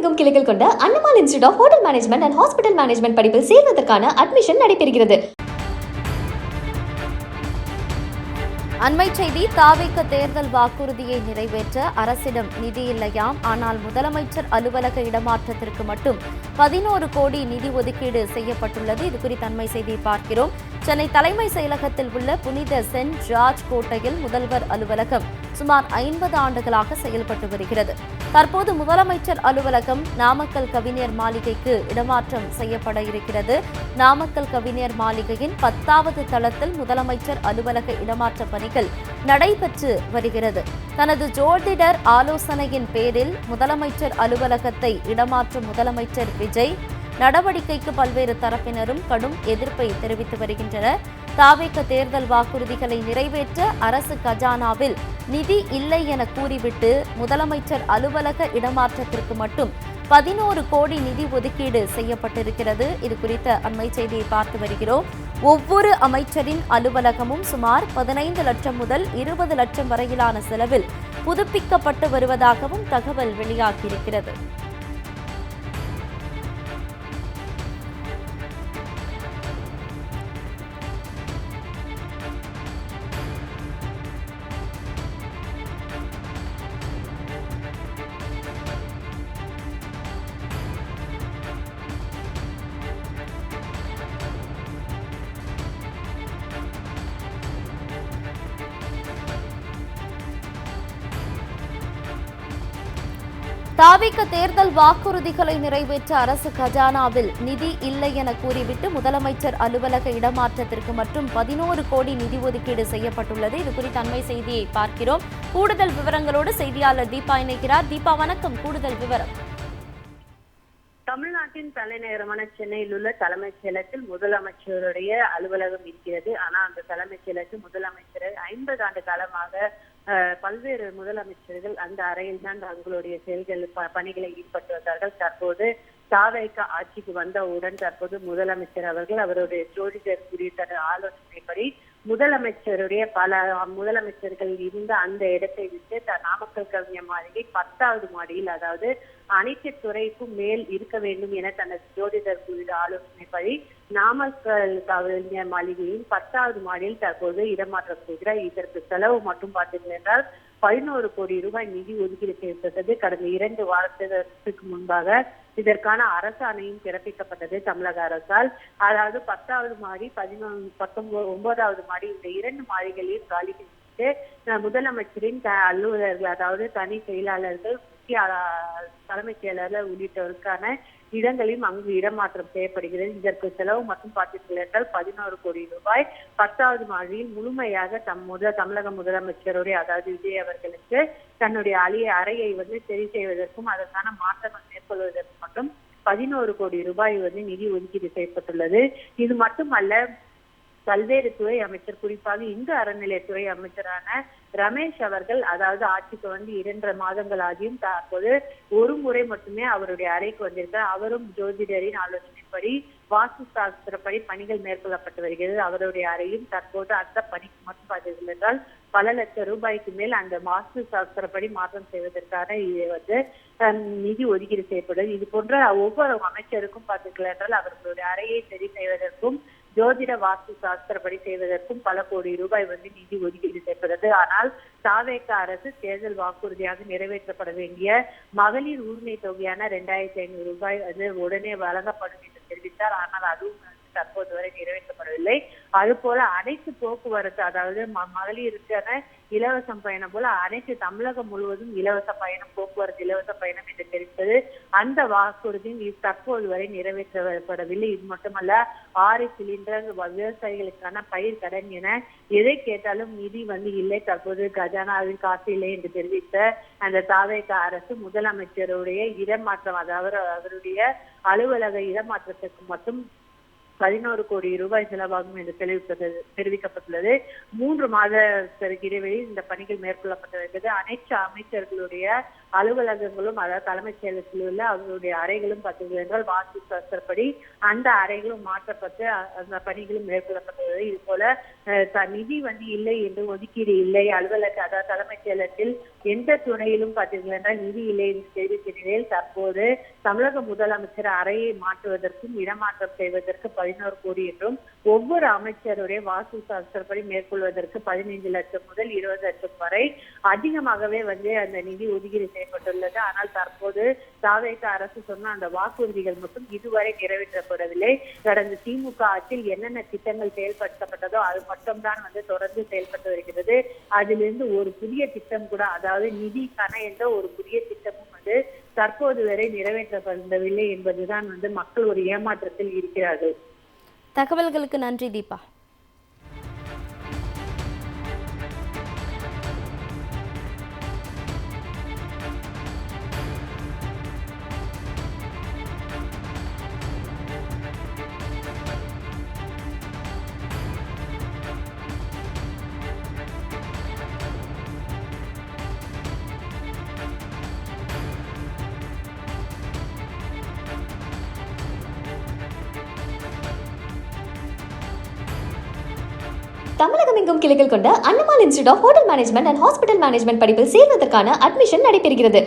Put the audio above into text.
தமிழகமெங்கும் கிளைகள் கொண்ட Annamal institute of hotel management and hospital management படிப்பில் சேர்வதற்கான அட்மிஷன் நடைபெறுகிறது. அண்மை செய்தி. தாவேக தேர்தல் வாக்குறுதியை நிறைவேற்ற அரசிடம் நிதி இல்லையாம். ஆனால் முதலமைச்சர் அலுவலக இடமாற்றத்திற்கு மட்டும் 11 கோடி நிதி ஒதுக்கீடு செய்யப்பட்டுள்ளது. இதுகுறித்த அண்மை செய்தியை பார்க்கிறோம். சென்னை தலைமை செயலகத்தில் உள்ள புனித சென்ட் ஜார்ஜ் கோட்டையில் முதல்வர் அலுவலகம் சுமார் 50 ஆண்டுகளாக செயல்பட்டு வருகிறது. தற்போது முதலமைச்சர் அலுவலகம் நாமக்கல் கவிஞர் மாளிகைக்கு இடமாற்றம் செய்யப்பட இருக்கிறது. நாமக்கல் கவிஞர் மாளிகையின் 10வது தளத்தில் முதலமைச்சர் அலுவலக இடமாற்ற பணிகள் நடைபெற்று வருகிறது. தனது ஜோதிடர் ஆலோசனையின் பேரில் முதலமைச்சர் அலுவலகத்தை இடமாற்றும் முதலமைச்சர் விஜய் நடவடிக்கைக்கு பல்வேறு தரப்பினரும் கடும் எதிர்ப்பை தெரிவித்து வருகின்றனர். தாவேக தேர்தல் வாக்குறுதிகளை நிறைவேற்ற அரசு கஜானாவில் நிதி இல்லை என கூறிவிட்டு முதலமைச்சர் அலுவலக இடமாற்றத்திற்கு மட்டும் 11 கோடி நிதி ஒதுக்கீடு செய்யப்பட்டிருக்கிறது. இது குறித்த அண்மை செய்தியை பார்த்து வருகிறோம். ஒவ்வொரு அமைச்சரின் அலுவலகமும் சுமார் 15 லட்சம் முதல் 20 லட்சம் வரையிலான செலவில் புதுப்பிக்கப்பட்டு வருவதாகவும் தகவல் வெளியாகியிருக்கிறது. தாவேக தேர்தல் வாக்குறுதிகளை நிறைவேற்ற அரசு கஜானாவில் நிதி இல்லை என கூறிவிட்டு முதலமைச்சர் அலுவலக இடமாற்றத்திற்கு மட்டும் 11 கோடி நிதி ஒதுக்கீடு செய்யப்பட்டுள்ளது. இது குறித்த அண்மை செய்தியை பார்க்கிறோம். கூடுதல் விவரங்களோடு செய்தியாளர் தீபா இணைக்கிறார். தீபா, வணக்கம். கூடுதல் விவரம். தமிழ்நாட்டின் தலைநகரமான சென்னையில் உள்ள தலைமைச் செயலகத்தில் முதலமைச்சருடைய அலுவலகம் இருக்கிறது. ஆனா அந்த தலைமைச் செயலகத்தில் முதலமைச்சரை 50 ஆண்டு காலமாக பல்வேறு முதலமைச்சர்கள் அந்த அறையில் தான் தங்களுடைய செயல்கள் பணிகளை ஈடுபட்டு வந்தார்கள். தற்போது தாவேக ஆட்சிக்கு வந்தவுடன் தற்போது முதலமைச்சர் அவர்கள் அவருடைய ஜோதிடர் குறித்த ஆலோசனைப்படி முதலமைச்சருடைய பல முதலமைச்சர்கள் இருந்த அந்த இடத்தை விட்டு நாமக்கல் கவிஞர் மாளிகை 10வது மாடியில், அதாவது அனைத்து துறைக்கும் மேல் இருக்க வேண்டும் என தனது ஜோதிடர் குறித்த ஆலோசனைப்படி நாமக்கல் கவிஞர் மாளிகையின் 10வது மாடியில் தற்போது இடமாற்றம் செய்கிறார். இதற்கு செலவு மட்டும் பார்த்தீர்கள் என்றால் 11 கோடி ரூபாய் நிதி ஒதுக்கீடு செய்யப்பட்டது. கடந்த 2 வாரத்திற்கு முன்பாக இதற்கான அரசாணையும் பிறப்பிக்கப்பட்டது தமிழக அரசால். அதாவது 10வது மாடி 9வது மாடி இந்த 2 மாடிகளையும் காலி செய்து முதலமைச்சரின் அலுவலர்கள், அதாவது தனி செயலாளர்கள், முக்கிய தலைமைச் செயலாளர் உள்ளிட்டவருக்கான இடங்களையும் அங்கு இடமாற்றம் செய்யப்படுகிறது. இதற்கு செலவு மட்டும் பார்த்தீர்கள் என்றால் 11 கோடி ரூபாய். 10வது மாடியில் முழுமையாக தமிழக முதலமைச்சருடைய, அதாவது விஜய் அவர்களுக்கு தன்னுடைய அறையை சரி செய்வதற்கும் அதற்கான மாற்றங்கள் மேற்கொள்வதற்கு மட்டும் 11 கோடி ரூபாய் நிதி ஒதுக்கீடு செய்யப்பட்டுள்ளது. இது மட்டுமல்ல, பல்வேறு துறை அமைச்சர், குறிப்பாக இந்து அறநிலையத்துறை அமைச்சரான ரமேஷ் அவர்கள், அதாவது ஆட்சிக்கு 2 மாதங்கள் ஆகியும் தற்போது ஒரு முறை மட்டுமே அவருடைய அறைக்கு வந்திருக்கார். அவரும் ஜோதிடரின் ஆலோசனைப்படி வாஸ்து சாஸ்திரப்படி பணிகள் மேற்கொள்ளப்பட்டு வருகிறது. அவருடைய அறையும் தற்போது அந்த பணிக்கு மட்டும் பார்த்தீர்கள் என்றால் பல லட்சம் ரூபாய்க்கு மேல் அந்த வாஸ்து சாஸ்திரப்படி மாற்றம் செய்வதற்கான நிதி ஒதுக்கீடு செய்யப்படுது. இது போன்ற ஒவ்வொரு அமைச்சருக்கும் பார்த்தீர்கள் என்றால் அவர்களுடைய அறையை சரி செய்வதற்கும் ஜோதிட வாஸ்து சாஸ்திரப்படி செய்வதற்கும் பல கோடி ரூபாய் நிதி ஒதுக்கீடு செய்யப்படுது. ஆனால் தாவேக அரசு தேர்தல் வாக்குறுதியாக நிறைவேற்றப்பட வேண்டிய மகளிர் உரிமை தொகையான 2500 ரூபாய் உடனே வழங்கப்படும் என்று தெரிவித்தார். ஆனால் அதுவும் தற்போது வரை நிறைவேற்றப்படவில்லை. அதுபோல அனைத்து போக்குவரத்து, அதாவது மகளிருக்கான இலவசம் பயணம் போல அனைத்து தமிழகம் முழுவதும் இலவச பயணம், போக்குவரத்து இலவச பயணம் என்று தெரிவித்தது அந்த வாக்குறுதியும் தற்போது வரை நிறைவேற்றப்படவில்லை. இது மட்டுமல்ல, 6 சிலிண்டர், விவசாயிகளுக்கான பயிர் கடன் என எதை கேட்டாலும் நிதி இல்லை. தற்போது கஜானாவில் காசு இல்லை என்று தெரிவித்த அந்த தாவேக அரசு முதலமைச்சருடைய இடமாற்றம், அதாவது அவருடைய அலுவலக இடமாற்றத்துக்கு மட்டும் 11 கோடி ரூபாய் செலவாகும் என்று தெரிவிக்கப்பட்டுள்ளது. 3 மாதத்திற்கு இடைவெளியில் இந்த பணிகள் மேற்கொள்ளப்பட்டு வருகிறது. அனைத்து அமைச்சர்களுடைய அலுவலகங்களும், அதாவது தலைமைச் செயலகத்தில் உள்ள அவர்களுடைய அறைகளும் பார்த்தீர்கள் என்றால் வாஸ்து சாஸ்திரப்படி அந்த அறைகளும் மாற்றப்பட்டு அந்த பணிகளும் மேற்கொள்ளப்பட்டது. இது போல நிதி இல்லை என்று ஒதுக்கீடு இல்லை, அலுவலக அதாவது தலைமைச் செயலகத்தில் எந்த துறையிலும் பார்த்தீர்கள் என்றால் நிதி இல்லை என்று தெரிவித்த நிலையில் தற்போது தமிழக முதலமைச்சர் அறையை மாற்றுவதற்கும் இடமாற்றம் செய்வதற்கு 11 கோடி என்றும் ஒவ்வொரு அமைச்சருடைய வாஸ்து சாஸ்திரப்படி மேற்கொள்வதற்கு 15 லட்சம் முதல் 20 லட்சம் வரை அதிகமாகவே அந்த நிதி ஒதுக்கீடு செய்யப்பட்டுள்ளது. ஆனால் தற்போது தாவேக அரசு சொன்ன அந்த வாக்குறுதிகள் மட்டும் இதுவரை நிறைவேற்றப்படவில்லை. கடந்த திமுக ஆட்சியில் என்னென்ன திட்டங்கள் செயல்படுத்தப்பட்டதோ அது மட்டும்தான் தொடர்ந்து செயல்பட்டு வருகிறது. அதிலிருந்து ஒரு புதிய திட்டம் கூட, அதாவது நிதிக்கான என்ற ஒரு புதிய திட்டமும் தற்போது வரை நிறைவேற்றப்படவில்லை என்பதுதான் மக்கள் ஒரு ஏமாற்றத்தில் இருக்கிறார்கள். தகவல்களுக்கு நன்றி தீபா. தமிழகம் எங்கும் கிளைகள் கொண்ட Annamal institute of hotel management and hospital management படிப்பில் சேர்வதற்கான அட்மிஷன் நடைபெறுகிறது.